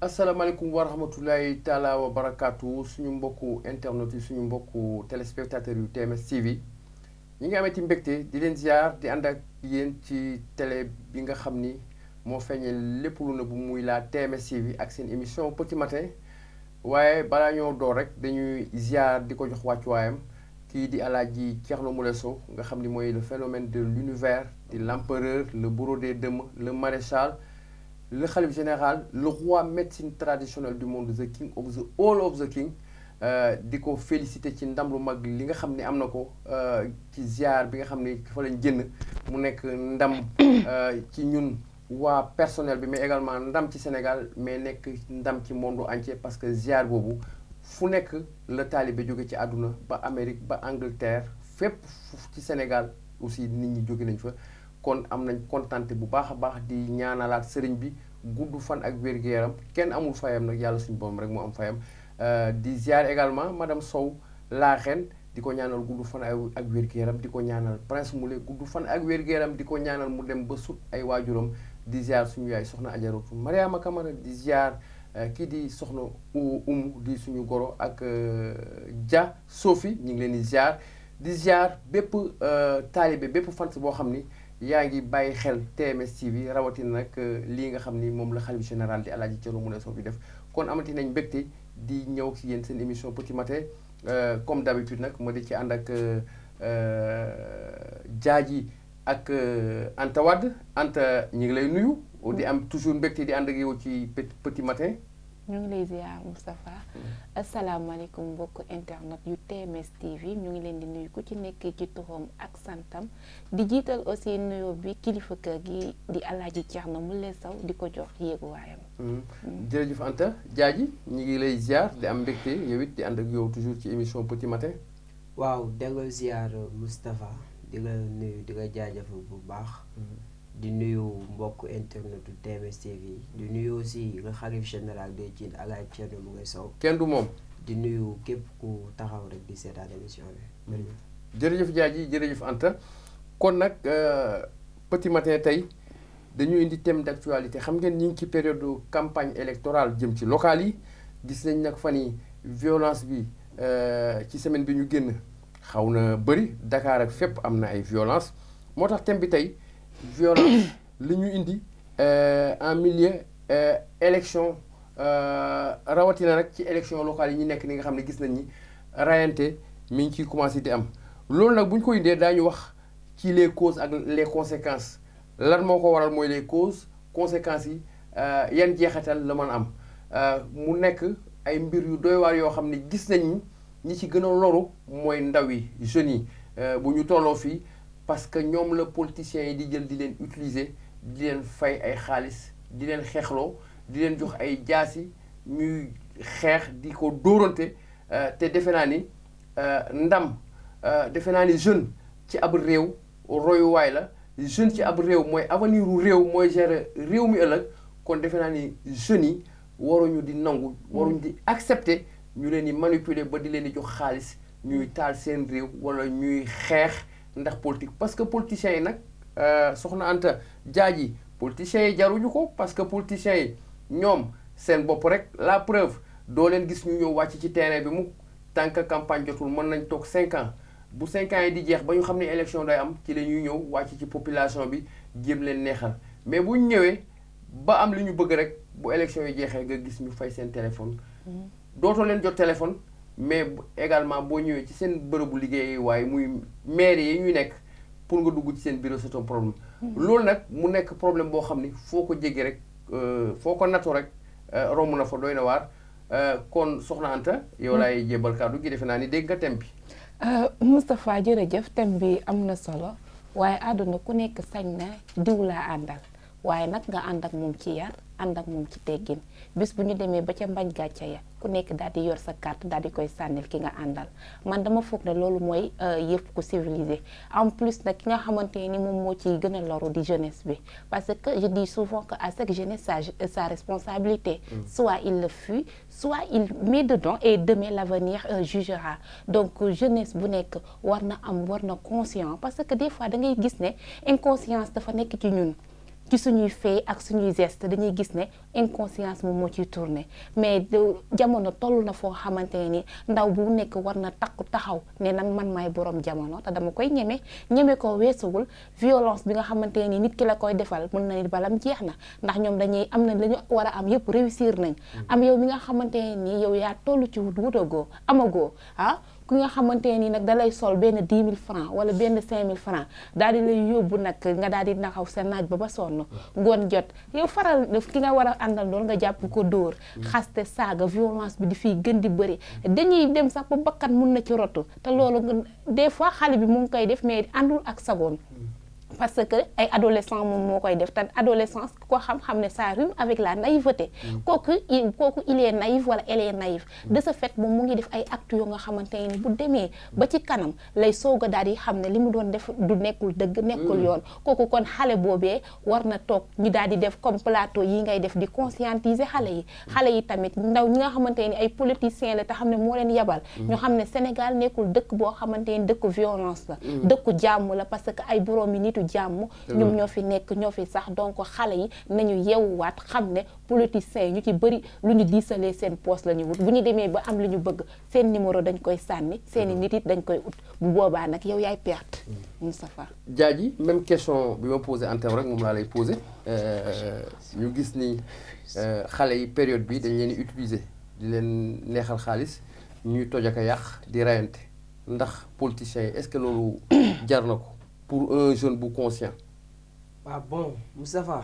asalaamaaleykum wa rahmatulahi taala wa barakaatu suñu mbokku internet yi suñu mbokku téléspectateurs yu TMS TV ñi ngi amee ci mbégte di leen ziar di ànd ak yéen ci télé bi nga xam ni moo feeñee lépp lu na bu muy la TMS TV ak seen émission Petit Matin waaye balaa ñoo door rek dañuy ziar di ko jox wàccuwaayam kii di Alaaji Thierno Moule Sow nga xam ni mooy le phénomène de l'univers di l'empereur le bourreau des dëmm le maréchal le khalife général le roi médecine traditionnelle du monde the king of the all of the king di ko félicité ci ndam lu mag li nga xam ne am na ko ci ziar bi nga xam ne fa lañ génn mu nekk ndam ci ñun waa personnel bi mais également ndam ci Sénégal mais nekk ndam ci monde entier parce que ziar boobu fu nekk la taalibe jóge ci àdduna ba Amérique ba Angleterre fépp ci Sénégal aussi nit ñi jóge nañ fa kon am nañ kontante bu baax a baax di ñaanalaat sëriñ bi gudd fan ak wér-gu-yaram kenn amul fayam nag yàlla suñu borom rek moo am fayam di ziar également madame Sow la reine di ko ñaanal gudd fan ak wér-gu-yaram di ko ñaanal prince Moulé gudd fan ak wér-gu-yaram di ko ñaanal mu dem ba sut ay waajuram di ziar suñu yaay soxna Ajaratu Mariama Kamara di ziar kii di soxna Umu di suñu goro ak Dia Sophie ñu ngi leen di ziar bépp taalibe bépp fans boo xam ni yaa ngi bàyyi xel TMS TV rawatina nag lii nga xam ni moom la xalifa général di Alaaji Thierno Moule Sow bi def kon amati nañ mbégte di ñëw ci yéen seen émission Petit Matin comme d'habitude nag ma di ci ànd ak Jaaji ak Anta Wade Anta ñu ngi lay nuyu di am toujours mbégte di ànd ak yow ci Petit Matin. ñu ngi lay ziar Moustapha asalaamaaleykum mbokk internet yu TMS TV ñu ngi leen di nuyu ku ci nekk ci turam ak santam di jiital aussi nuyoo bi kilifa kër gi di Alaaji Thierno Moule Sow di ko jox yéeguwaayam. jërëjëf Anta Jaaji ñu ngi lay ziar di am mbégte yow it di ànd ak yow toujours ci émission Petit Matin. waaw delloo ziar Moustapha di la nuyu di la jaajëfal bu baax. di nuyu mbokk internetu TMS TV di nuyu aussi le khalife général des Djinn Alaaji Thierno Moule Sow kenn du moom. di nuyu képp ku taxaw rek di seetaan émission bi. jërëjëf Jaaji jërëjëf Anta kon nag Petit Matin tey dañu indi thème d'actualité xam ngeen ñi ngi ci période campagne électorale jëm ci locales yi gis nañ nag fan yi violence bi ci semaine bi ñu génn xaw na bëri Dakar ak fépp am na ay violence moo tax thème bi tey violence li ñu indi en milieu élection rawatina nag ci élection locale yi ñu nekk ni nga xam ne gis nañ ni rayante mi ngi ciy commencé di am loolu nag bu ñu ko indee daañu wax ci les causes ak les conséquences lan moo ko waral mooy les causes conséquences yi yan jeexital la mën a am mu nekk ay mbir yu doy waar yoo xam ne gis nañ ñi ci gën a loru mooy ndaw yi jeunes yi bu ñu tolloo fii parce que ñoom la politiciens yi di jël di leen utiliser di leen fay ay xaalis di leen xeexloo di leen jox ay jaasi ñuy xeex di ko dóorante te defe naa ni ndam defe naa ni jeune ci ab réew royuwaay la jeune ci ab réew mooy avenir u réew mooy gérer réew mi ëllëg kon defe naa ni jeunes yi waruñu di nangu waruñu di accepter ñu leen di manipuler ba di leen di jox xaalis ñuy taal seen réew wala ñuy xeex ndax politique parce que politiciens yi nag soxna Anta Jaaji politiciens yi jaruñu ko parce que politiciens yi ñoom seen bopp rek la preuve doo leen gis ñu ñëw wàcc ci terrain bi mu tant que campagne jotul mën nañ toog 5 ans bu 5 ans yi di jeex ba ñu xam ne élection day am ci la ñuy ñëw wàcc ci population bi jéem leen neexal mais bu ñu ñëwee ba am li ñu bëgg rek bu élection yi jeexee nga gis ñu fay seen téléphone dootoo leen jot téléphone mais également boo ñëwee ci seen bërëbu liggéey waaye muy maire yi ñuy nekk pour nga dugg ci seen bureau c'est un problème loolu nag mu nekk problème boo xam ni foo ko jéggi rek foo ko nattu rek romb na fa doy na waar kon soxna Anta yow laay jébal kàddu gi defe naa ni dégg nga thème bi. Moustapha jërëjëf thème bi am na solo waaye àdduna ku nekk sañ na diw laa àndal waaye nag nga ànd ak moom ci yar ànd ak moom ci teggin bis bu ñu demee ba ca mbañ gàcce ya ku nekk daal di yor sa carte daal di koy sànnil ki nga àndal man dama foog ne loolu mooy yëpp ku civilisé en plus nag ki nga xamante ni moom moo ciy gën a loru di jeunesse bi parce que je dis souvent que à chaque jeunesse sa responsabilité soit il le fuit soit il met dedans et demain l'avenir jugera donc jeunesse bu nekk war na conscient parce que des fois da ngay gis ne inconscience dafa nekk ci ñun ci suñuy fait ak suñuy geste dañuy gis ne inconscience moom moo ciy tourné mais jamono toll na foo xamante ne ni ndaw bu nekk war na takku taxaw ne nag man maay borom jamono te dama koy ñeme ko weesuwul violence bi nga xamante ne ni nit ki la koy defal mën na ni balam jeex na ndax ñoom dañuy am na lañu war a am yëpp réussir nañ am yow mi nga xamante ne ni yow yaa toll ci wutagoo amagoo ku nga xamante ni nag dalay sol benn 10 000 francs wala benn 5 000 francs daal di lay yóbbu nag nga daal di naxaw sa naaj ba sonn ngoon jot yow faral ki nga war a àndal doon nga jàpp ko dóor xaste saaga violence bi di fiy gën di bëri dañuy dem sax ba bakkan mun na ci rotu te loolu des fois xale bi mu ngi koy def mais àndul ak sagoon parce que ay adolescent moom moo koy def te adolescence ko xam-xam ne ça rime avec la naïveté kooku il est naïf wala elle est naïve de ce fait moom mu ngi def ay actes yoo nga xamante ne bu demee ba ci kanam lay soog a daal di xam ne li mu doon def du nekkul dëgg nekkul yoon kooku kon xale boobee war na toog ñu daal di def comme plateau yi ngay def di conscientiser xale yi tamit ndaw ñi nga xamante ne ay politiciens la te xam ne moo leen yabal ñu xam ne Sénégal nekkul dëkk boo xamante ne dëkku violence la dëkku jàmm la parce que ay boroomi nitu jàmm ñoom ñoo fi nekk ñoo fi sax donc xale yi nañu yeewuwaat xam ne politiciens yi ñu ci bëri lu ñu diisalee seen poste la ñu wut bu ñu demee ba am li ñu bëgg seen numéro dañ koy sànni seeni nit it dañ koy ut bu boobaa nag yow yaay perte Moustapha Diadji même question bi ma posé antenne rek moom laa lay posé ñu gis ni xale yi période bi dañ leen di utiliser di leen neexal xaalis ñuy toj ak a yàq di rayante ndax politiciens yi est-ce que loolu jar na ko pour un jeune bu conscient. Bon Moustapha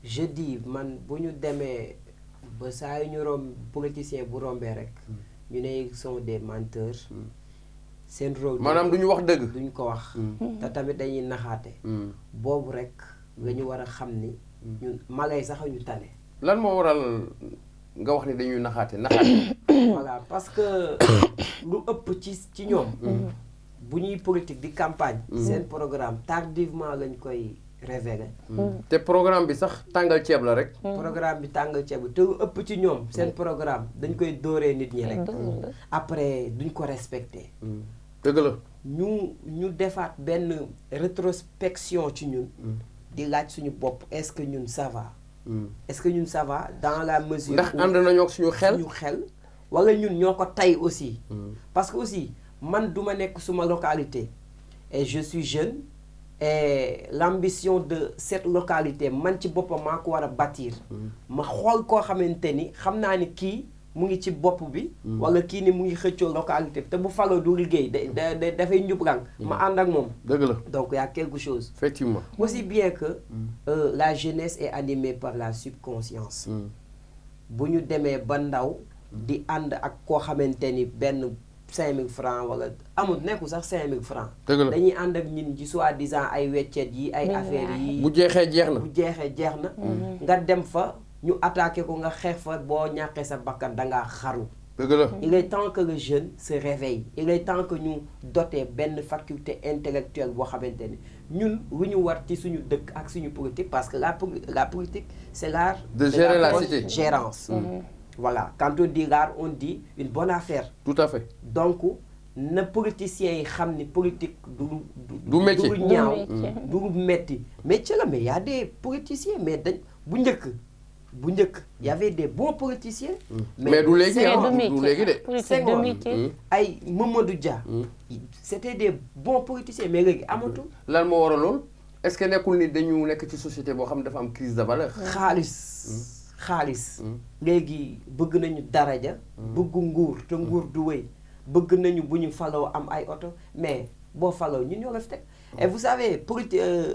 je dis man bu ñu demee ba saa yu ñu romb politicien bu rombee rek ñu ne ils sont des menteurs seen rôle maanaam du ñu wax dëgg duñ ko wax te tamit dañuy naxaate boobu rek nga ñu war a xam ni ñun magay sax ñu tane lan moo waral nga wax ni dañuy naxaate voilà parce que lu ëpp ci ñoom bu ñuy politique di campagne seen programme tardivement lañ koy révélé te programme bi sax tàngal ceeb la rek programme bi tàngal ceeb la te lu ëpp ci ñoom seen programme dañ koy dóoree nit ñi rek après duñ ko respecté dëgg la ñu defaat benn rétrospection ci ñun di laaj suñu bopp est-ce que ñun ça va est-ce que ñun ça va dans la mesure ndax ànd nañoo ak suñu xel wala ñun ñoo ko tay aussi parce que aussi man duma nekk suma localité et je suis jeune et l'ambition de cette localité man ci boppam maa ko war a bâtir ma xool koo xamante ni xam naa ni kii mu ngi ci bopp bi wala kii ni mu ngi xëccoo localité bi te bu faloo du liggéey dafay njublang ma ànd ak moom dëgg la donc y a quelque chose effectivement aussi bien que la jeunesse est animée par la subconscience bu ñu demee ba ndaw di ànd ak koo xamante ni benn 5000 francs wala amul nekkul sax 5000 francs dañuy ànd ak ñin ci soi-disant ay weccet yi ay affaires yi bu jeexee jeex na nga dem fa ñu attaqué ko nga xeex fa boo ñàkkee sa bakkan dangaa xaru dëgg la il est temps que le jeune se réveille il est temps que ñu doté benn faculté intellectuelle boo xamante ni ñun lu ñu war ci suñu dëkk ak suñu politique parce que la politique c'est l'art de gérer la cité gérance voilà quand on dit l'art on dit une bonne affaire tout à fait donc na politiciens yi xam ni politique du métier du ñaaw du metti métier la mais y a des politiciens mais dañ bu njëkk y avait des bons politiciens mais du léegi de ay Mamadou Dia c'était des bons politiciens mais léegi amatul lan moo waral lool est-ce que nekkul ni dañu nekk ci société boo xam ne dafa am crise de valeur xaalis léegi bëgg nañu daraja bëgg nguur te nguur du wéy bëgg nañu bu ñu faloo am ay oto mais boo faloo ñun ñoo la fi teg et vous savez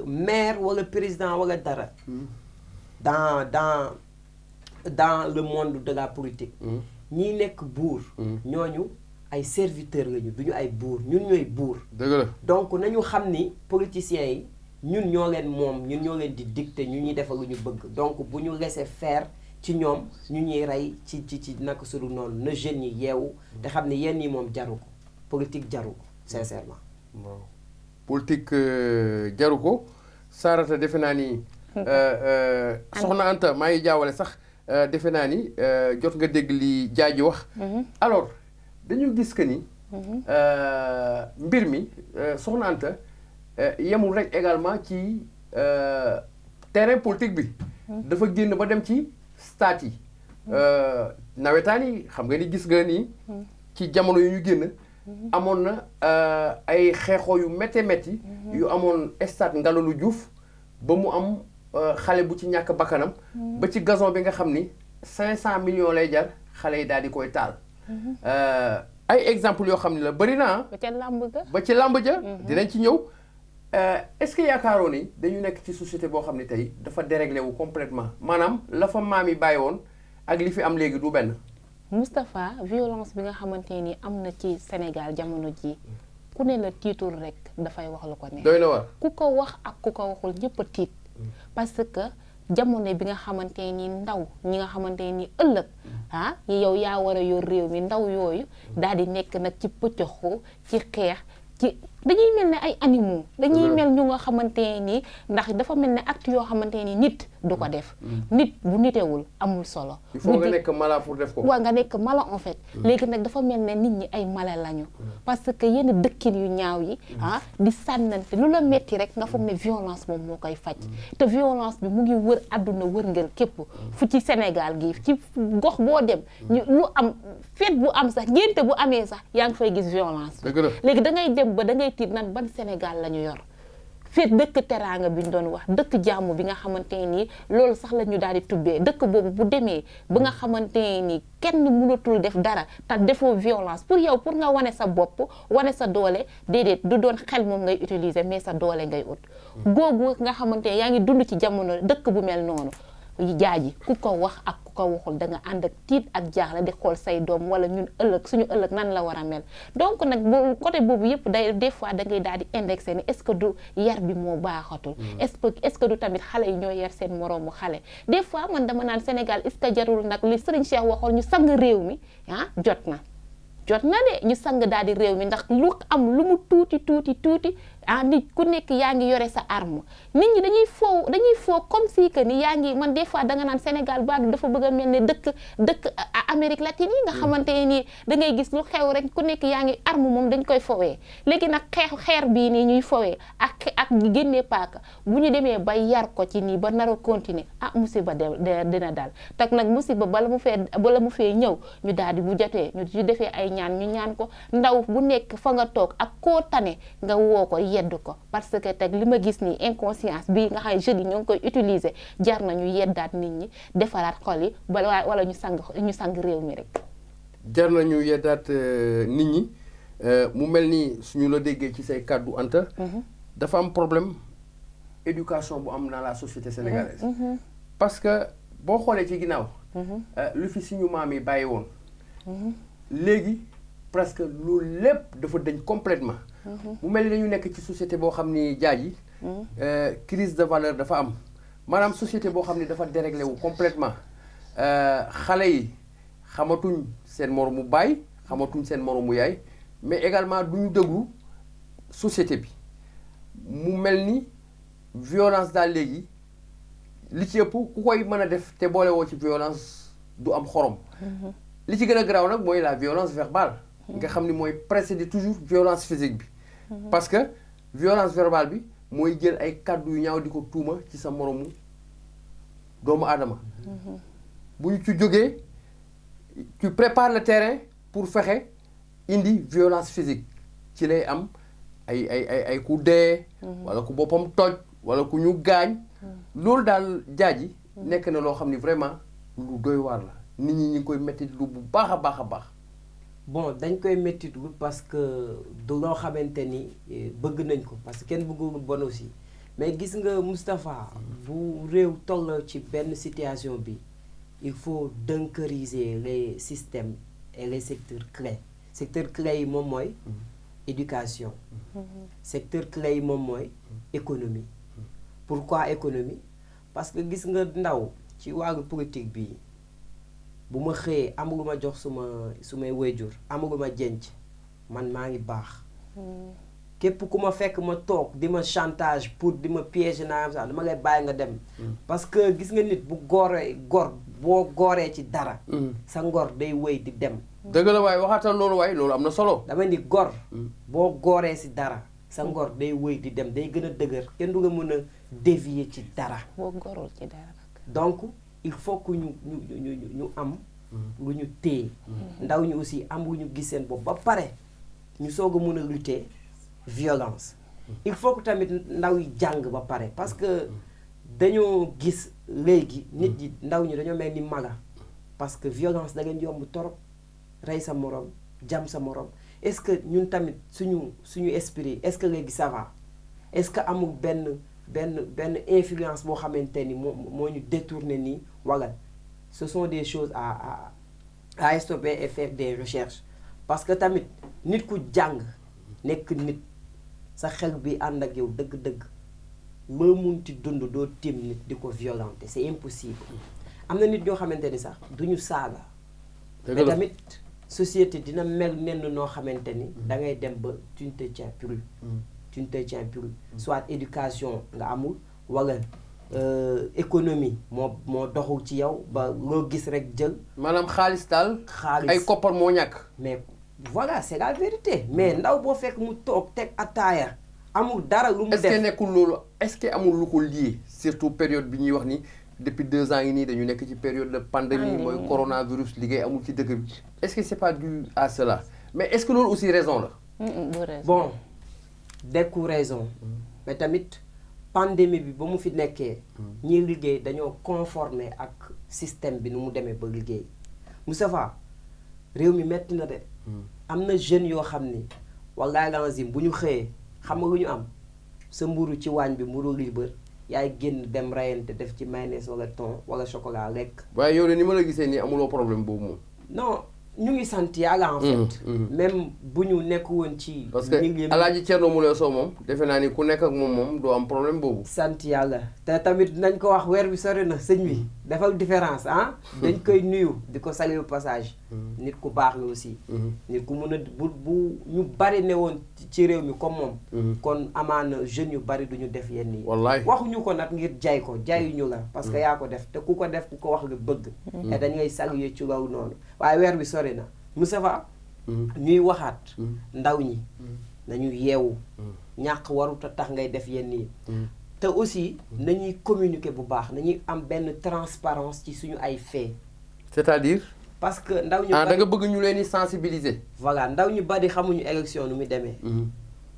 maire wala président wala dara dans le monde de la politique ñi nekk buur ñooñu ay serviteurs lañu duñu ay buur ñun ñooy buur dëgg la donc nañu xam ni politiciens yi ñun ñoo leen moom ñun ñoo leen di dicter ñu ñuy defal lu ñu bëgg donc bu ñu laisser faire ci ñoom ñu ñuy rey ci naka sulu noonu na jeunes yi yeewu te xam ne yenn yi moom jaru ko politique jaru ko sincèrement waaw politique jaru ko Sarata defe naa ni soxna Anta maa ngi jaawale sax defe naa ni jot nga dégg li Diadji wax alors dañu gis que ni mbir mi soxna Anta yemul rek également ci terrain politique bi dafa génn ba dem ci stade yi nawetaan yi xam nga ni gis nga ni ci jamono yu ñu génn amoon na ay xeexoo yu métti yu amoon stade Ngalandou Diouf ba mu am xale bu ci ñàkk bakkanam ba ci gazon bi nga xam ni 500 millions lay jar xale yi daal di koy taal ay exemple yoo xam ne la bëri na ba ci làmb ja dinañ ci ñëw est-ce que yaakaaroo ni dañu nekk ci société boo xam ne tey dafa déréglé wu complètement maanaam la fa maam yi bàyyi woon ak li fi am léegi du benn Moustapha violence bi nga xamante ni am na ci Sénégal jamono ji ku ne la tiitul rek dafay wax lu ko neex doy na war ku ko wax ak ku ko waxul ñëpp a tiit parce que jamono bi nga xamante ni ndaw ñi nga xamante ni ëllëg yow yaa war a yor réew mi ndaw yooyu daal di nekk nag ci pëccëxoo ci xeex ci dañuy mel ne ay animaux dañuy mel ñu nga xamante ni ndax dafa mel ne acte yoo xamante ni nit du ko def nit bu nitewul amul solo il faut nga nekk mala pour def ko waaw nga nekk mala en fait léegi nag dafa mel ne nit ñi ay mala lañu parce que yenn dëkkin yu ñaaw yi di sànnante lu la metti rek nga foog ne violence moom moo koy faj te violence bi mu ngi wër àdduna wërngël képp fu ci Sénégal gi ci gox boo dem ñu lu am fête bu am sax ngénte bu amee sax yaa ngi fay gis violence léegi da ngay dem ba da ngay tiit nan ban Sénégal la ñu yor feet dëkk teraanga bi ñu doon wax dëkk jàmm bi nga xamante ni loolu sax la ñu daal di tubbee dëkk boobu bu demee ba nga xamante ni kenn mënatul def dara te defoo violence pour yow pour nga wane sa bopp wane sa doole déedéet du doon xel moom ngay utiliser mais sa doole ngay ut googu nga xamante ne yaa ngi dund ci jamono dëkk bu mel noonu jaaji ku ko wax ak ku ko waxul da nga ànd ak tiit ak jaaxle di xool say doom wala ñun ëllëg suñu ëllëg nan la war a mel donc nag bu côté boobu yëpp day des fois da ngay daal di indexé ni est-ce que du yar bi moo baaxatul est-ce que du tamit xale yi ñoo yar seen moroomu xale des fois man dama naan Sénégal est-ce que jarul nag li Serigne Cheikh waxoon ñu sang réew mi jot na de ñu sang daal di réew mi ndax lu am lu mu tuuti nit ku nekk yaa ngi yore sa arme nit ñi dañuy foo comme si que ni yaa ngi man des fois da nga naan Sénégal baadu dafa bëgg a mel ne dëkk Amérique latine yi nga xamante ni da ngay gis lu xew rek ku nekk yaa ngi arme moom dañ koy fowee léegi nag xeer bii nii ñuy fowee ak génnee paaka bu ñu demee ba yar ko ci nii ba nar a continuer musiba dina dal tak nag musiba bala mu fee ñëw ñu daal di bu jotee ñu defee ay ñaan ñu ñaan ko ndaw bu nekk fa nga toog ak koo tane nga woo ko yedd ko parce que teg li ma gis nii inconscience bi nga xam ne jeunes yi ñoo ngi koy utiliser jar na ñu yeddaat nit ñi defaraat xol yi wala ñu sang réew mi rek. jar na ñu yeddaat nit ñi mu mel ni suñu la déggee ci say kàddu Anta. dafa am problème éducation bu am dans la société sénégalaise. parce que boo xoolee ci ginnaaw. lu fi suñu maam yi bàyyi woon. léegi presque loolu lépp dafa dëñ complètement mu mel ni dañu nekk ci société boo xam ni jaaji crise de valeur dafa am maanaam société boo xam ni dafa déréglé wu complètement xale yi xamatuñ seen moromu baay xamatuñ seen moromu yaay mais également du ñu déglu société bi mu mel ni violence daal léegi li ci ëpp ku koy mën a def te boole woo ci violence du am xorom li ci gën a garaaw nag mooy la violence verbale nga xam ni mooy précéder toujours violence physique bi parce que violence verbale bi mooy jël ay kàddu yu ñaaw di ko tuuma ci sa moromu doomu aadama bu ñu ci jógee tu prépares le terrain pour fexe indi violence physique ci lay am ay ku dee wala ku boppam toj wala ku ñu gaañ loolu daal jaaji nekk na loo xam ni vraiment lu doy waar la nit ñi ñu ngi koy métti lu bu baax a baax bon dañ koy méttitlu parce que du loo xamante ni bëgg nañ ko parce que kenn bëggul bon aussi mais gis nga Moustapha bu réew toll ci benn situation bi il faut bunkériser les systèmes et les secteurs clés yi moom mooy éducation secteur clé yi moom mooy économie pourquoi économie parce que gis nga ndaw ci wàllu politique bi bu ma xëyee amul lu ma jox sumay waajur amul lu ma jenc man maa ngi baax képp ku ma fekk ma toog di ma chantage pour di ma piéger naa sax dama lay bàyyi nga dem parce que gis nga nit bu boo gooree ci dara sa ngor day wéy di dem dëgg la waaye waxaatal loolu waaye loolu am na solo dama ni gor boo gooree si dara sa ngor day wëy di dem day gën a dëgër kenn du nga mën a dévier ci dara. boo gorul ci dara nag. donc il faut que ñu am lu ñu téye ndaw ñi aussi am lu ñu gis seen bopp ba pare ñu soog a mën a lutter violence il faut que tamit ndaw yi jàng ba pare parce que dañoo gis léegi nit ñi ndaw ñi dañoo mel ni mala parce que violence da ngeen yomb torop rey sa morom jam sa morom est-ce que ñun tamit suñu esprit est-ce que léegi ça va est-ce que amul benn influence boo xamante ni moo ñu détourné nii wala ce sont des choses à stopper et faire des recherches parce que tamit nit ku jàng nekk nit sa xel bi ànd ak yow dëgg-dëgg loo munti dund doo tiim nit di ko violenter c'est impossible am na nit ñoo xamante ni sax duñu saaga mais tamit société dina mel nenn noo xamante ni da ngay dem ba tu ne te tiens plus tu ne te tiens plus soit éducation nga amul wala économie moo doxul ci yow ba loo gis rek jël maanaam xaalis daal xaalis ay koppar moo ñàkk mais voilà c'est la vérité mais ndaw boo fekk mu toog teg ataaya amul dara lu mu def est-ce que nekkul loolu est-ce que amul lu ko lié surtout période bi ñuy wax ni depuis 2 ans yi nii dañu nekk ci période de pandémie mooy coronavirus liggéey amul ci dëkk bi est-ce que c'est pas dû à cela mais est-ce que loolu aussi raison la bon dekku raison mais tamit pandémie bi ba mu fi nekkee ñi liggéey dañoo conformer ak système bi nu mu demee ba liggéey Moustapha réew mi metti na de am na jeunes yoo xam ni wallaay lazim bu ñu xëyee xam nga lu ñu am sa mburu ci waañ bi mburu libre yaay génn dem rayante def ci mayonnaise wala thon wala chocolat lekk waaye yow de ni ma la gisee nii amuloo problème boobu moom non ñu ngi sant yàlla en fait même bu ñu nekk woon ci parce que Alaaji Thierno Moule Sow moom defe naa ni ku nekk ak moom doo am problème boobu sant yàlla te tamit nañ ko wax weer bi sori na sëñ bi dafa différence ah dañ koy nuyu di ko saluer passage nit ku baax la aussi nit ku mun a bu ñu bari ne woon ci réew mi comme moom kon amaana jeunes yu bari duñu def yenn yi wallaay waxuñu ko nag ngir jaay ko jaayuñu la parce que yaa ko def te ku ko def ku ko wax nga bëgg te dañ ngay saluer ci loolu noonu waaye weer bi sori na Moustapha ñuy waxaat ndaw ñi nañu yeewu ñàkk warut a tax ngay def yenn yi te aussi nañuy communiquer bu baax nañuy am benn transparence ci suñu ay faits c'est-à-dire parce que ndaw ñu da nga bëgg ñu leen di sensibiliser voilà ndaw ñu bari xamuñu élection nu muy demee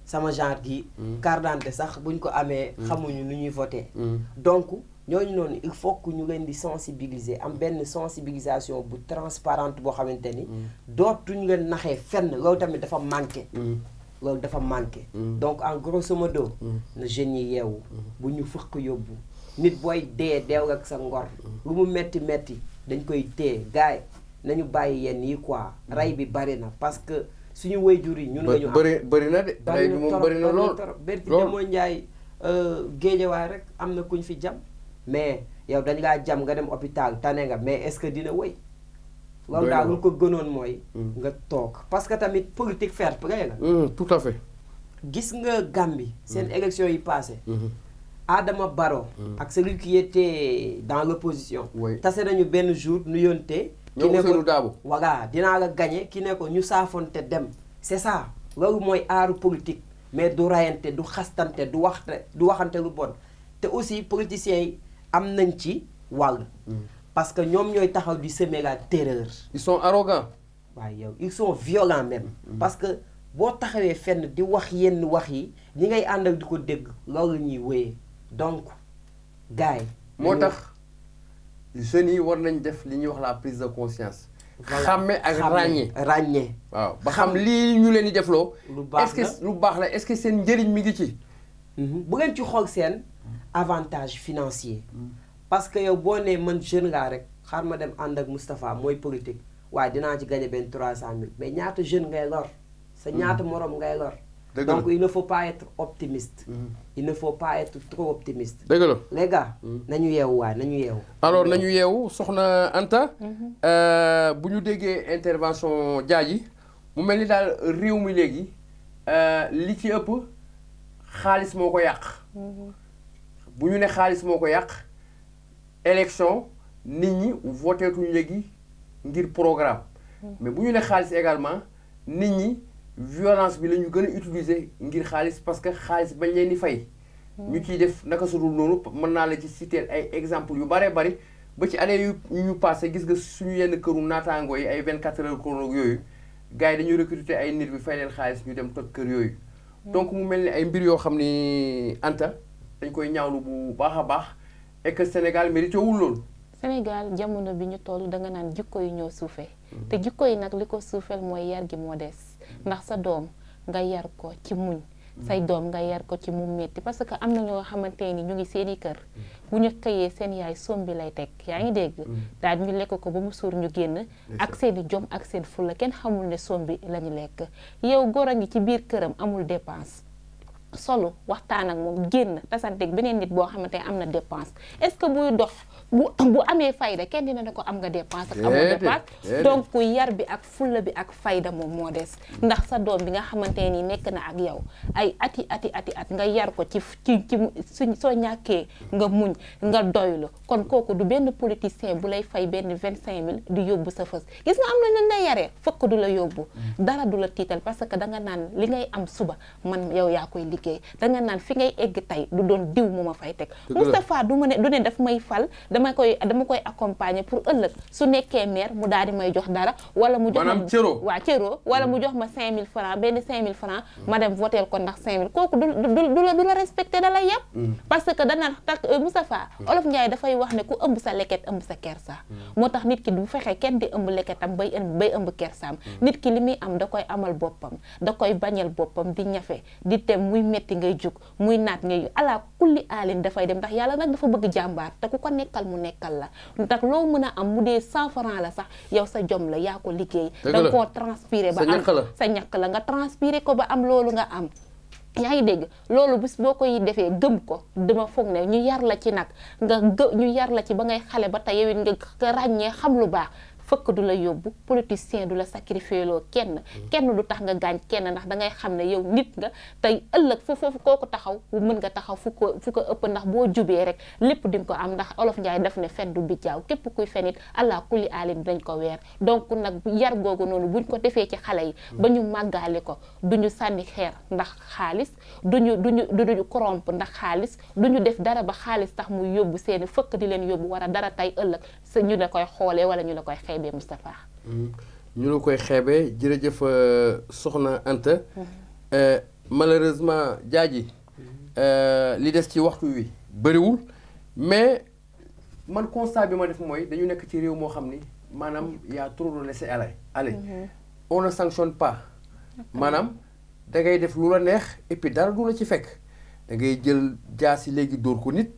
sama genre gi carte d'identité sax buñ ko amee xamuñu nu ñuy voter donc ñooñu noonu il faut que ñu leen di sensibiliser am benn sensibilisation bu transparente boo xamante ni dootuñu leen naxee fenn loolu tamit dafa manqué loolu dafa manqué donc en grosso modo na jeunes yi yeewu bu ñu fëkk yóbbu nit booy deew ak sa ngor lu mu metti metti dañ koy téye gaay nañu bàyyi yenn yi quoi rey bi bari na parce que suñu waajur yi ñun nga ñu am bëri na de rey bi moom bëri na lool berti demoo Njaay Géejawaay rek am na kuñ fi jam mais yow dañ laa jam nga dem hôpital tane nga mais est-ce que dina wëy loolu daal lu ko gënoon mooy nga toog parce que tamit politique fair play la tout à fait gis nga Gambie seen élection yi passé Adama Barrow ak celui qui était dans l'opposition tase nañu benn jour nu yónte ki ne ko voilà dinaa la gagner ki ne ko ñu saafonte dem c'est ça loolu mooy aaru politique mais du rayante du xastante du waxante lu bon te aussi politiciens yi am nañ ci wàll parce que ñoom ñooy taxaw di semer la terreur ils sont arrogants waaye yow ils sont violents même parce que boo taxawee fenn di wax yenn wax yi ñi ngay àndal di ko dégg loolu la ñuy wéyee donc gars yi moo tax jeunes yi war nañ def li ñuy wax la prise de conscience xàmme ak ràññee waaw ba xam lii ñu leen di defloo est-ce que lu baax la est-ce que seen njëriñ mi ngi ci bu ngeen ci xool seen avantage financier parce que yow boo nee man jeune laa rek xaar ma dem ànd ak Moustapha mooy politique waaye dinaa ci gagné benn 300 000 mais ñaata jeune ngay lor sa ñaata morom ngay lor donc il ne faut pas être optimiste il ne faut pas être trop optimiste dëgg la les gars nañu yeewu waay nañu yeewu alors nañu yeewu soxna Anta bu ñu déggee intervention Diadji mu mel ni daal réew mi léegi li ci ëpp xaalis moo ko yàq bu ñu ne xaalis moo ko yàq élection nit ñi voteetuñu léegi ngir programme mais bu ñu ne xaalis également nit ñi violence bi la ñu gën a utiliser ngir xaalis parce que xaalis bañ leen di fay. ñu ciy def naka su dul noonu mën naa la ci citer ay exemples yu bare bari ba ci année yu ñu passé gis nga suñu yenn këru naataangoo yi ay 24 heures chrono yooyu gars yi dañuy recruter ay nit bi fay leen xaalis ñu dem toj kër yooyu. donc mu mel ni ay mbir yoo xam ni Anta dañ koy ñaawlu bu baax a baax et que Sénégal mérité wul loolu. Sénégal jamono bi ñu toll danga naan jikko yi ñoo suufee te jikko yi nag li ko suufeel mooy yar gi moo des ndax sa doom nga yar ko ci muñ say doom nga yar ko ci mu metti parce que am na ñoo xamante ni ñu ngi seeni kër bu ñu xëyee seen yaay soom bi lay teg yaa ngi dégg daal ñu lekk ko ba mu suur ñu génn ak seeni jom ak seen fulla kenn xamul ne soom bi la ñu lekk yow góor a ngi ci biir këram amul dépense solo waxtaan ak moom génn tasanteeg beneen nit boo xamante ne am na dépense est-ce que buy dox bu amee fayda kenn dina ne ko am nga dépense ak amoo dépense donc yar bi ak fulla bi ak fayda moom moo des ndax sa doom bi nga xamante ni nekk na ak yow ay ati at nga yar ko ci soo ñàkkee nga muñ nga doylu kon kooku du benn politicien bu lay fay benn 25 000 di yóbbu sa fës gis nga am na ñu la yaree fëkk du la yóbbu dara du la tiital parce que danga naan li ngay am suba man yow yaa koy liggéey danga naan fi ngay egg tey du doon diw mu ma fay teg Moustapha du ne daf may fal dama koy accompagner pour ëllëg su nekkee maire mu daal di may jox dara wala mu jox ma cëro wala mu jox ma 5000 francs benn 5000 francs ma dem voter ko ndax 5000 kooku du la respecté da la yëpp parce que dana tax Moustapha Olof Njaay dafay wax ne ku ëmb sa leket ëmb sa kersa moo tax nit ki du fexe kenn di ëmb leketam bay ëmb kersaam nit ki li muy am da koy amal boppam da koy bañal boppam di ñafe di tem muy metti ngay jug muy naat ngay ala kulli aalin dafay dem ndax yàlla nag dafa bëgg jàmbaar te ku ko nekkal mu nekkal la ndax loo mën a am mu dee 100 francs la sax yow sa jom la yaa ko liggéey danga koo transpirer ba am sa ñàkk la nga transpirer ko ba am loolu nga am yaa ngi dégg loolu bis boo koy defee gëm ko dama foog ne ñu yar la ci nag ñu yar la ci ba ngay xale ba tey yow it nga ràññee xam lu baax fëkk du la yóbbu politicien du la sacrifier loo kenn du tax nga gaañ kenn ndax dangay xam ne yow nit nga tey ëllëg foofu kooku taxaw mën nga taxaw fu ko ëpp ndax boo jubee rek lépp di nga ko am ndax Olof Njaay def ne fen du bijjaaw képp kuy fenit allah kulli aalin dañ ko weer donc nag yar googu noonu buñ ko defee ci xale yi ba ñu màggaale ko duñu sànni xeer ndax xaalis duñu corrompre ndax xaalis duñu def dara ba xaalis tax muy yóbbu seeni fëkk di leen yóbbu war a dara tey ëllëg sa ñu la koy xoolee wala ñu la koy xeebee Moustapha ñu la koy xeebee jërëjëf soxna Anta malheureusement jaaji li des ci waxtu wi bëriwul mais man constat bi ma def mooy dañu nekk ci réew moo xam ni maanaam y a trop de laisser-aller on ne sanctionne pas maanaam da ngay def lu la neex et puis dara du la ci fekk da ngay jël jaasi léegi dóor ko nit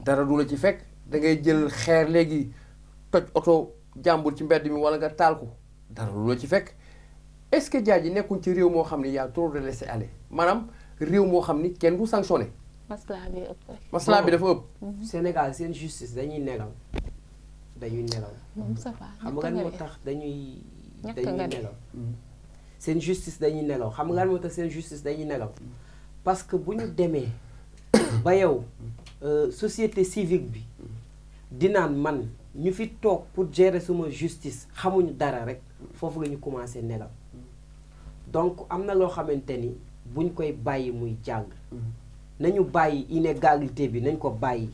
dara du la ci fekk da ngay jël xeer léegi toj oto jàmbur ci mbedd mi wala nga taal ko dara lu la ci fekk est-ce que jaaji nekkuñ ci réew moo xam ni y a trop de laisser-aller maanaam réew moo xam ni kenn du sanctionné. maslaa bi ëpp rek. maslaa bi dafa ëpp. Sénégal seen justice dañuy nelaw. xam nga lan moo tax dañuy nelaw. seen justice dañuy nelaw xam nga lan moo tax seen justice dañuy nelaw parce que bu ñu demee ba yow société civile bi dinaan man ñu fi toog pour gérer suma justice xamuñu dara rek foofu la ñu commencé nelaw donc am na loo xamante ni buñ koy bàyyi muy jàll nañu bàyyi inégalité bi nañ ko bàyyi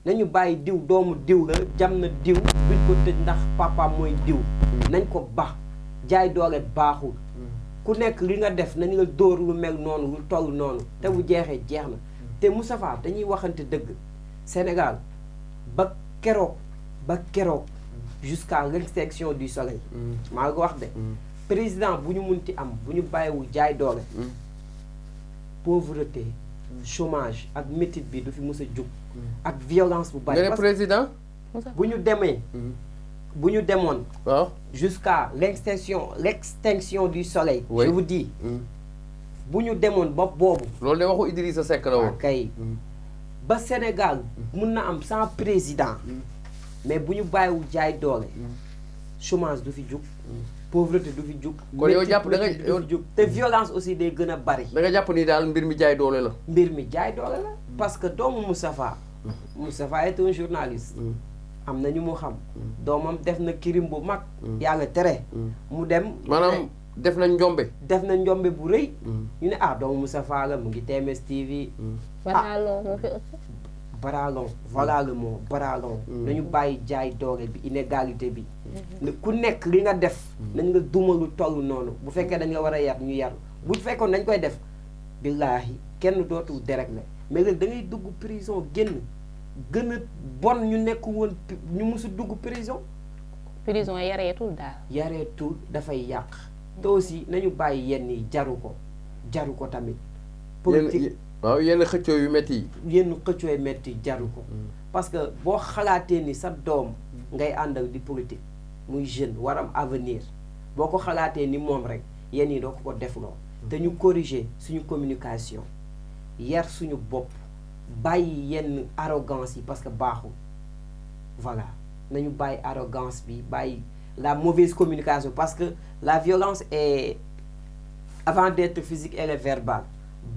nañu bàyyi diw doomu diw la jam na diw duñ ko tëj ndax papa mooy diw nañ ko baax jaay doole baaxul ku nekk li nga def nañ la dóor lu mel noonu lu toll noonu te bu jeexee jeex na te Moustapha dañuy waxante dëgg Sénégal ba keroog jusqu'à l'extinction du soleil maa ngi wax de président bu ñu munti am bu ñu bàyyiwul jaay doole pauvreté chômage ak métit bi du fi mës a jug ak violence bu bari président bu ñu demoon waaw jusqu'à l'extinction du soleil je vous dis bu ñu demoon ba boobu loolu de waxu Idrissa Seck la woon kay ba Sénégal mun na am sans président mais bu ñu bàyyiwul jaay doole chômage du fi jug pauvreté du fi jug kon yow jàpp da nga jug te violence aussi day gën a bari da nga jàpp ni daal mbir mi jaay doole la parce que doomu Moustapha est un journaliste am na ñu mu xam doomam def na crime bu mag yàlla tere mu dem maanaam def nañ njombe. def na njombe bu rëy. ñu ne doomu Moustapha la mu ngi TMS TV. Baraaloo moo fi ëpp. Baraalon voilà le mot Baraalon. nañu bàyyi jaay doole bi inégalité bi. ku nekk li nga def. nañ nga duma lu toll noonu bu fekkee dañ la war a yar ñu yar bu fekkoon dañ koy def billaahi kenn dootul dérégler mais léegi da ngay dugg prison génn gën a bon ñu nekk woon ñu musu dugg prison. prison yareetul daal. yareetul dafay yàq. te aussi nañu bàyyi yenn yi jaru ko tamit. politique waaw yenn xëccoo yu métti yi. yenn xëccoo yu métti jaru ko. parce que boo xalaatee ni sa doom ngay àndal di politique muy jeune war am avenir boo ko xalaatee ni moom rek yenn yi doo ko defloo. te ñu corriger suñu communication yar suñu bopp bàyyi yenn arrogance yi parce que baaxul voilà nañu bàyyi arrogance bi bàyyi la mauvaise communication parce que la violence est avant d'être physique elle est verbale.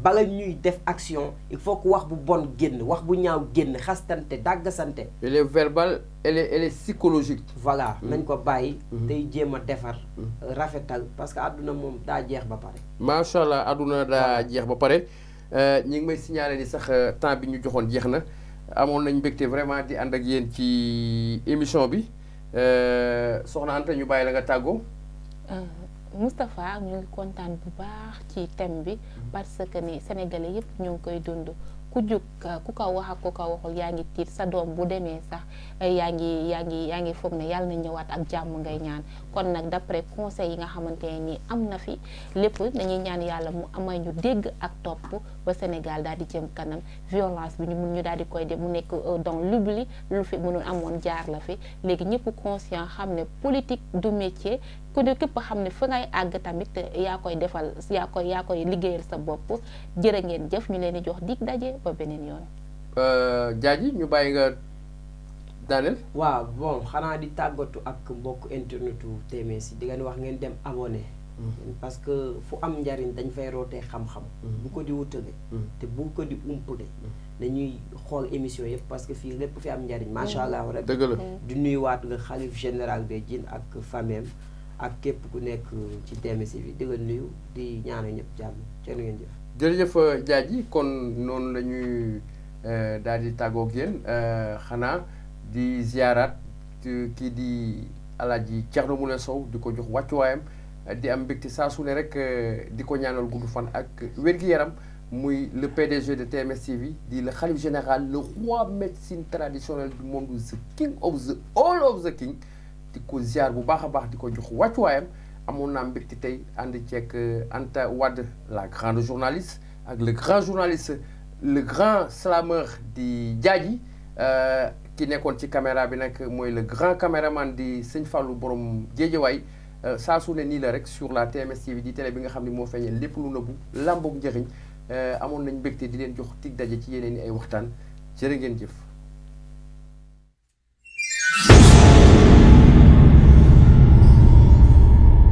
bala ñuy def action il faut que wax bu bon génn wax bu ñaaw génn xastante dàggasante. elle est verbale elle est psychologique. voilà nañ ko bàyyi. tey jéem a defar. rafetal parce que àdduna moom daa jeex ba pare. macha allah àdduna daa jeex ba pare ñi ngi may signaler ni sax temps bi ñu joxoon jeex na amoon nañ mbégte vraiment di ànd ak yéen ci émission bi soxna Anta ñu bàyyi la nga tàggoo. Moustapha ñu ngi kontaan bu baax ci thème bi parce que ni sénégalais yëpp ñu ngi koy dund ku jug ku ko wax ak ku ko waxul yaa ngi tiit sa doom bu demee sax yaa ngi foog ne yàlla na ñëwaat ak jàmm ngay ñaan kon nag d'après conseil yi nga xamante ne nii am na fi lépp dañuy ñaan yàlla mu amay ñu dégg ak topp ba Sénégal daal di jëm kanam violence bi ñu daal di koy def mu nekk dans l'oubli lu fi mënul amoon jaar la fi léegi ñëpp conscient xam ne politique du métier ku ne képp xam ne fa ngay àgg tamit yaa koy defal yaa koy liggéeyal sa bopp jërë ngeen jëf ñu leen di jox dig daje ba beneen yoon. Diadji ñu bàyyi nga daaneel. waaw bon xanaa di tàggatu ak mbokk internetu TMS yi di ngeen wax ngeen dem abonné. parce que fu am njariñ dañ fay rootee xam-xam. bu ko di wutale. te bu ko di umpale. dañuy xool émission yëpp parce que fii lépp fi am njariñ macha allah. dëgg la di nuyuwaat le xalif général des Djinn ak famem ak képp ku nekk ci TMS bi di la nuyu di ñaanal ñëpp jàmm ca ngeen jëf. jërëjëf Diadji kon noonu la ñuy daal di tàggoog yéen xanaa di ziaraat kii di Alaaji Thierno Moule Sow di ko jox wàccuwaayam di am mbégte saa su ne rek di ko ñaanal gudd fan ak wér-gi-yaram muy le PDG de TMS TV di le khalife général le roi médecine traditionnelle du monde the king of the all of the king di ko ziar bu baax a baax di ko jox wàccuwaayam amoon naa mbégte tey ànd ceeg Anta Wade la grande journaliste ak le grand journaliste le grand slameur di Diadji ki nekkoon ci caméra bi nag mooy le grand caméraman di Sëñ Fallou borom Géejawaay saa su ne nii la rek sur la TMS TV di télé bi nga xam ne moo feeñee lépp lu nëbbu làmboog njëriñ amoon nañ mbégte di leen jox tig daje ci yeneen i ay waxtaan jërë ngeen jëf.